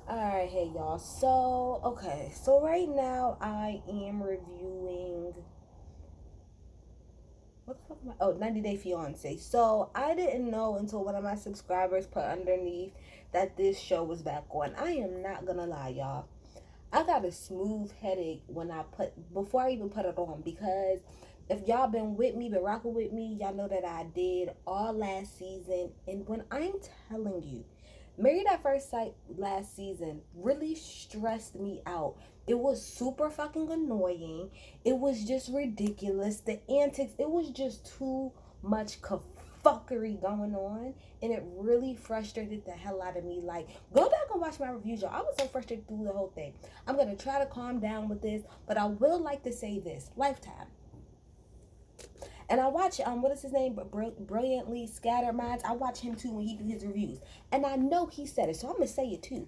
Alright, hey y'all. So right now I am reviewing what the fuck am I? Oh, 90 Day Fiance. So I didn't know until one of my subscribers put underneath that this show was back on. I am not gonna lie, y'all. I got a smooth headache when before I even put it on, because if y'all been with me, been rocking with me, y'all know that I did all last season. And when I'm telling you, Married at First Sight last season really stressed me out. It was super fucking annoying. It was just ridiculous. The antics, it was just too much fuckery going on, and it really frustrated the hell out of me. Like, go back and watch my reviews, y'all. I was so frustrated through the whole thing. I'm gonna try to calm down with this, but I will like to say this: Lifetime. And I watch what is his name? Brilliantly Scattered Minds. I watch him too when he do his reviews, and I know he said it, so I'm gonna say it too.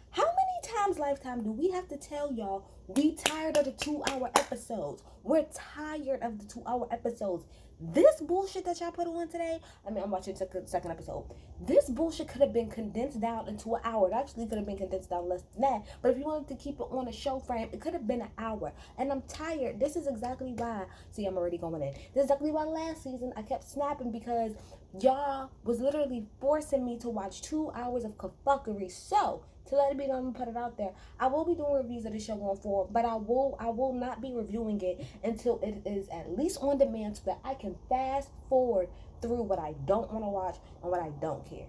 How many times, Lifetime, do we have to tell y'all we tired of the 2 hour episodes? We're tired of the 2 hour episodes. This bullshit that y'all put on today, I mean, I'm watching the second episode. This bullshit could have been condensed down into an hour. It actually could have been condensed down less than that. But if you wanted to keep it on a show frame, it could have been an hour. And I'm tired. This is exactly why. See, I'm already going in. This is exactly why last season I kept snapping, because y'all was literally forcing me to watch 2 hours of kafuckery. So, to let it be known and put it out there, I will be doing reviews of the show going forward, but I will not be reviewing it until it is at least on demand, so that I can fast forward through what I don't want to watch and what I don't care.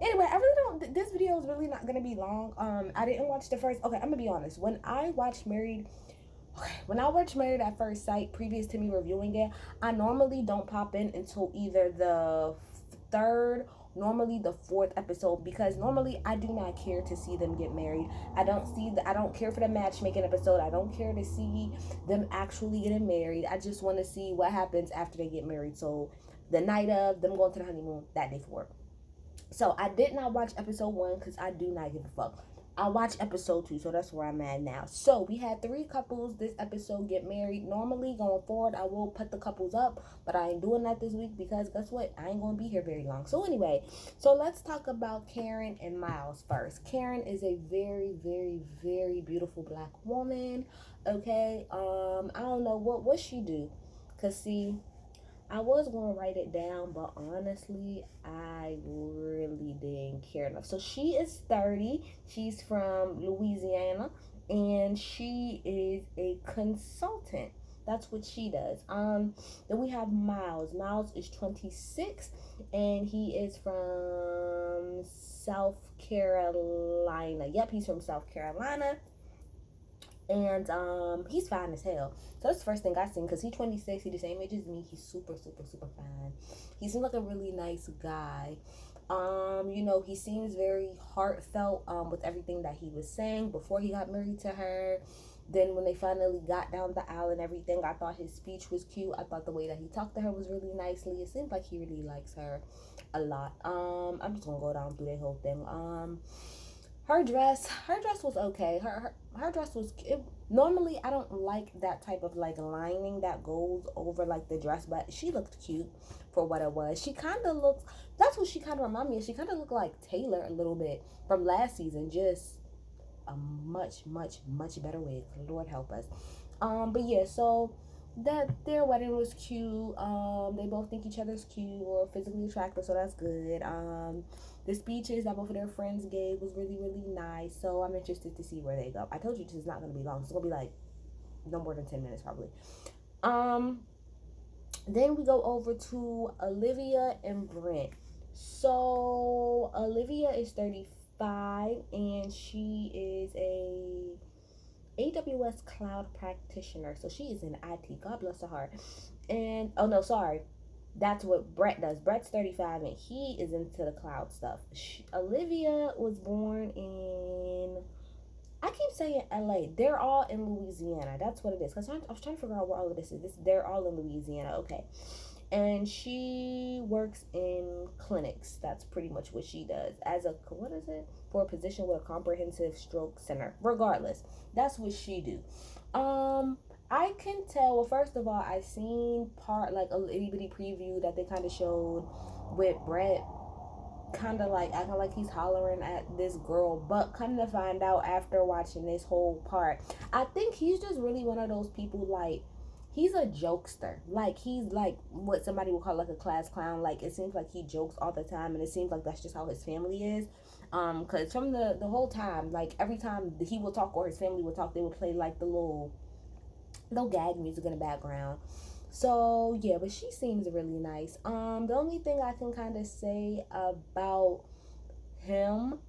Anyway, I really don't. This video is really not gonna be long. I didn't watch the first. Okay, I'm gonna be honest. When I watched Married at First Sight, previous to me reviewing it, I normally don't pop in until either the third, normally the fourth episode, because normally I do not care to see them get married. I don't care for the matchmaking episode. I don't care to see them actually getting married. I just want to see what happens after they get married. So the night of them going to the honeymoon, that day for work. So I did not watch episode one because I do not give a fuck. I watched episode two, so that's where I'm at now. So we had three couples this episode get married. Normally, going forward, I will put the couples up, but I ain't doing that this week because guess what? I ain't gonna be here very long. So anyway, so let's talk about Karen and Miles first. Karen is a very, very, very beautiful black woman. Okay, I don't know what she do, cause see, I was going to write it down, but honestly, I really didn't care enough. So she is 30. She's from Louisiana, and she is a consultant. That's what she does. Then we have Miles. Miles is 26, and he is from South Carolina. Yep, he's from South Carolina, and he's fine as hell. So that's the first thing I seen, because he's 26, he's the same age as me. He's super, super, super fine. He seems like a really nice guy. He seems very heartfelt with everything that he was saying before he got married to her. Then when they finally got down the aisle and everything, I thought his speech was cute. I thought the way that he talked to her was really nicely. It seems like he really likes her a lot. I'm just gonna go down through the whole thing. Her dress was okay. Her dress was it, normally I don't like that type of like lining that goes over like the dress, but she looked cute for what it was. She kind of looked, that's what she kind of reminded me of. She kind of looked like Taylor a little bit from last season, just a much, much, much better wig. Lord help us. But yeah, so that their wedding was cute. They both think each other's cute or physically attractive, so that's good. The speeches that both of their friends gave was really, really nice. So I'm interested to see where they go. I told you this is not gonna be long. It's gonna be like no more than 10 minutes probably. Um, then we go over to Olivia and Brent. So Olivia is 35, and she is a AWS cloud practitioner. So she is in IT. God bless her heart. And oh no, sorry. That's what Brett does. Brett's 35 and he is into the cloud stuff. Olivia was born in, I keep saying LA. They're all in Louisiana. That's what it is. Because I was trying to figure out where all of this is. They're all in Louisiana. Okay. And she works in clinics. That's pretty much what she does. As a, what is it? For a position with a comprehensive stroke center. Regardless, that's what she do. I can tell. Well, first of all, I seen part like a itty bitty preview that they kind of showed with Brett. kind of like acting like he's hollering at this girl, but come to find out after watching this whole part, I think he's just really one of those people, like, he's a jokester. Like, he's like what somebody would call like a class clown. Like, it seems like he jokes all the time, and it seems like that's just how his family is. Because from the whole time, like every time he would talk or his family would talk, they would play like the little gag music in the background. So yeah, but she seems really nice. The only thing I can kind of say about him,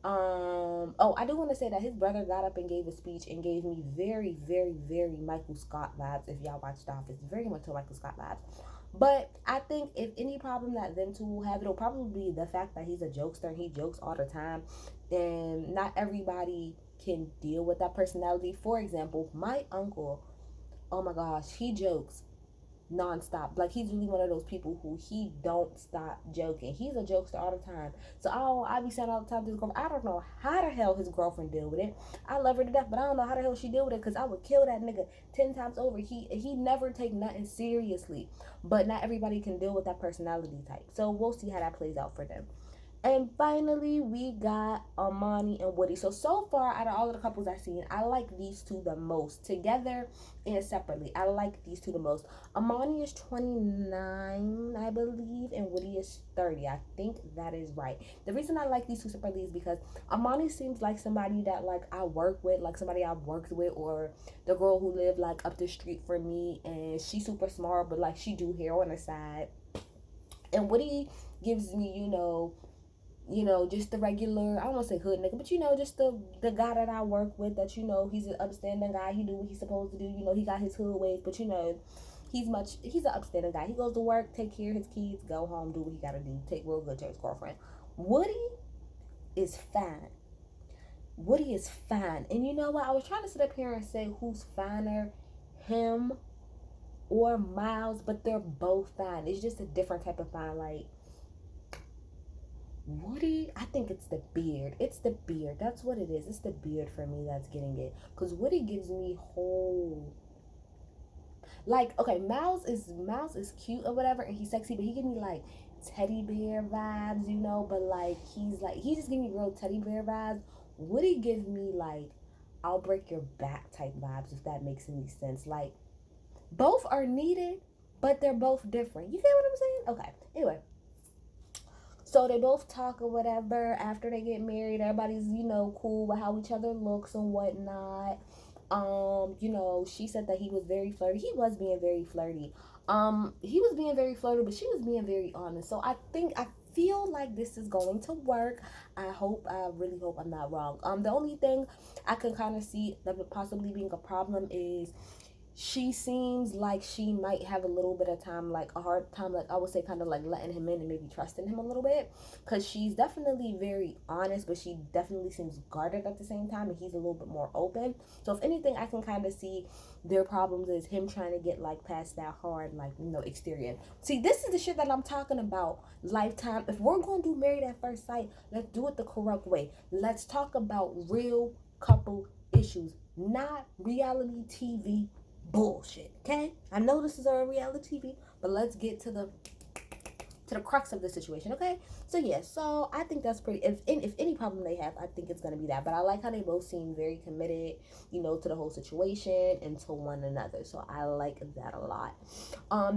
oh, I do want to say that his brother got up and gave a speech and gave me very, very, very Michael Scott vibes. If y'all watched The Office, very much a Michael Scott vibes. But I think if any problem that them two will have, it'll probably be the fact that he's a jokester and he jokes all the time, and not everybody can deal with that personality. For example, my uncle, oh my gosh, he jokes nonstop. Like, he's really one of those people who he don't stop joking. He's a jokester all the time. So I be saying all the time to his girlfriend, I don't know how the hell his girlfriend deal with it. I love her to death, but I don't know how the hell she deal with it, because I would kill that nigga 10 times over. He never take nothing seriously. But not everybody can deal with that personality type. So we'll see how that plays out for them. And finally, we got Amani and Woody. So far, out of all of the couples I've seen, I like these two the most. Together and separately, I like these two the most. Amani is 29, I believe, and Woody is 30. I think that is right. The reason I like these two separately is because Amani seems like somebody that, like, I work with, like somebody I've worked with, or the girl who lived, like, up the street from me, and she's super smart, but, like, she do hair on the side. And Woody gives me, just the regular, I don't want to say hood nigga, but just the guy that I work with, that he's an upstanding guy. He do what he's supposed to do. He got his hood ways, but he's an upstanding guy. He goes to work, take care of his kids, go home, do what he gotta do, take real good to his girlfriend. Woody is fine. Woody is fine. And you know what? I was trying to sit up here and say who's finer, him or Miles, but they're both fine. It's just a different type of fine. Like, Woody, I think it's the beard. It's the beard. That's what it is. It's the beard for me that's getting it. Because Woody gives me whole, like, okay, Miles is cute or whatever, and he's sexy, but he gives me like teddy bear vibes, but like he just give me real teddy bear vibes. Woody gives me like I'll break your back type vibes, if that makes any sense. Like, both are needed, but they're both different. You get what I'm saying? Okay. Anyway, so they both talk or whatever after they get married. Everybody's, cool with how each other looks and whatnot. She said that he was very flirty. He was being very flirty. He was being very flirty, but she was being very honest. So I feel like this is going to work. I really hope I'm not wrong. The only thing I can kind of see that possibly being a problem is she seems like she might have a little bit of time, like a hard time, like I would say, kind of like letting him in and maybe trusting him a little bit, because she's definitely very honest, but she definitely seems guarded at the same time, and he's a little bit more open. So if anything, I can kind of see their problems is him trying to get like past that hard, like, exterior. See, this is the shit that I'm talking about. Lifetime. If we're going to do Married at First Sight, let's do it the correct way. Let's talk about real couple issues, not reality TV bullshit. Okay, I know this is a reality TV, but let's get to the crux of the situation. Okay, so yeah, so I think that's pretty, if any problem they have, I think it's gonna be that. But I like how they both seem very committed, to the whole situation and to one another. So I like that a lot.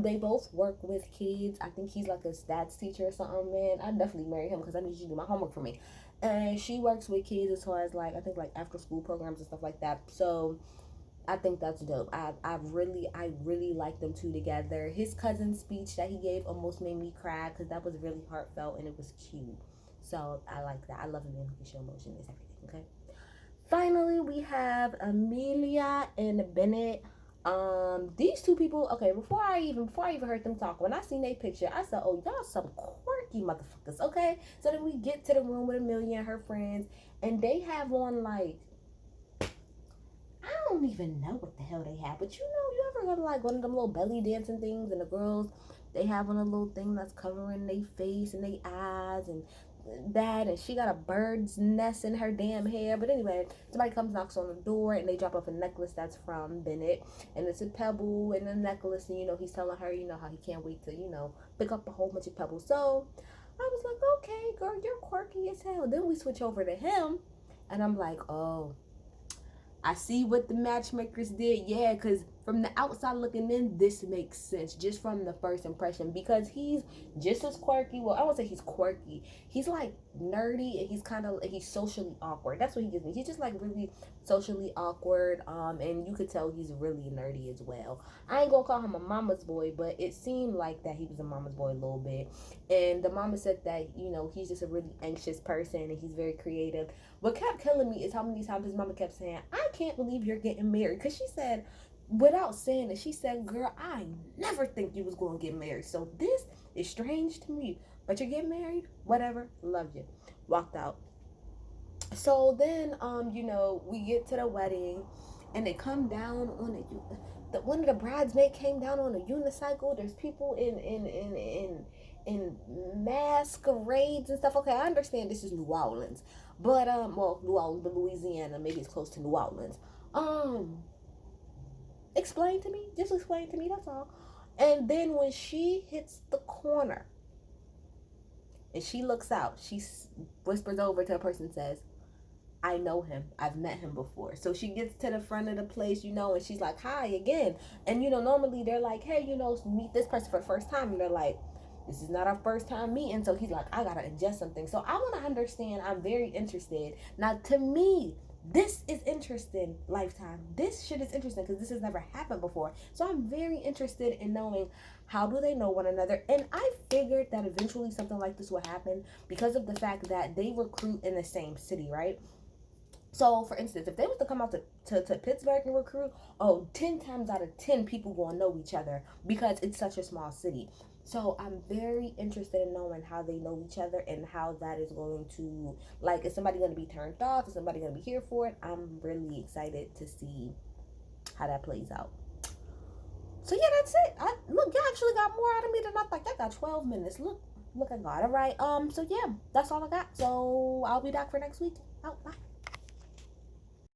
They both work with kids. I think he's like a stats teacher or something. Man, I definitely marry him because I need you to do my homework for me. And she works with kids as far as like, I think, like after school programs and stuff like that. So I think that's dope. I really like them two together. His cousin's speech that he gave almost made me cry, because that was really heartfelt and it was cute. So I like that. I love a man who can show emotion. Is everything. Okay. Finally, we have Amelia and Bennett. These two people. Okay, before I even heard them talk, when I seen their picture, I said, "Oh, y'all some quirky motherfuckers." Okay. So then we get to the room with Amelia and her friends, and they have on like, I don't even know what the hell they have, but you ever go to like one of them little belly dancing things, and the girls, they have on a little thing that's covering their face and their eyes and that, and she got a bird's nest in her damn hair. But anyway, somebody comes, knocks on the door, and they drop off a necklace that's from Bennett, and it's a pebble and a necklace, and he's telling her, how he can't wait to pick up a whole bunch of pebbles. So I was like, okay, girl, you're quirky as hell. Then we switch over to him, and I'm like, oh, I see what the matchmakers did. Yeah, because from the outside looking in, this makes sense just from the first impression because he's just as quirky. Well, I won't say he's quirky. He's like nerdy and he's socially awkward. That's what he gives me. He's just like really socially awkward. And you could tell he's really nerdy as well. I ain't gonna call him a mama's boy, but it seemed like that he was a mama's boy a little bit. And the mama said that, he's just a really anxious person and he's very creative. What kept killing me is how many times his mama kept saying, I can't believe you're getting married. Because she said, without saying it, she said, girl, I never think you was going to get married. So this is strange to me. But you're getting married? Whatever. Loved you. Walked out. So then, we get to the wedding. And they come down on one of the bridesmaids came down on a unicycle. There's people in masquerades and stuff. Okay, I understand this is New Orleans. But New Orleans, but Louisiana, maybe it's close to New Orleans. Explain to me. Just explain to me, that's all. And then when she hits the corner and she looks out, she whispers over to a person and says, I know him. I've met him before. So she gets to the front of the place, and she's like, hi again. And, normally they're like, hey, meet this person for the first time. And they're like, this is not our first time meeting. So he's like, I got to adjust something. So I want to understand. I'm very interested. Now, to me, this is interesting, Lifetime. This shit is interesting because this has never happened before. So I'm very interested in knowing how do they know one another. And I figured that eventually something like this would happen because of the fact that they recruit in the same city, right? So, for instance, if they was to come out to Pittsburgh and recruit, 10 times out of 10 people going to know each other because it's such a small city. So, I'm very interested in knowing how they know each other and how that is going to, like, is somebody going to be turned off? Is somebody going to be here for it? I'm really excited to see how that plays out. So, yeah, that's it. Look, y'all actually got more out of me than I thought. I got 12 minutes. Look at God. All right. So, yeah, that's all I got. So, I'll be back for next week. Bye.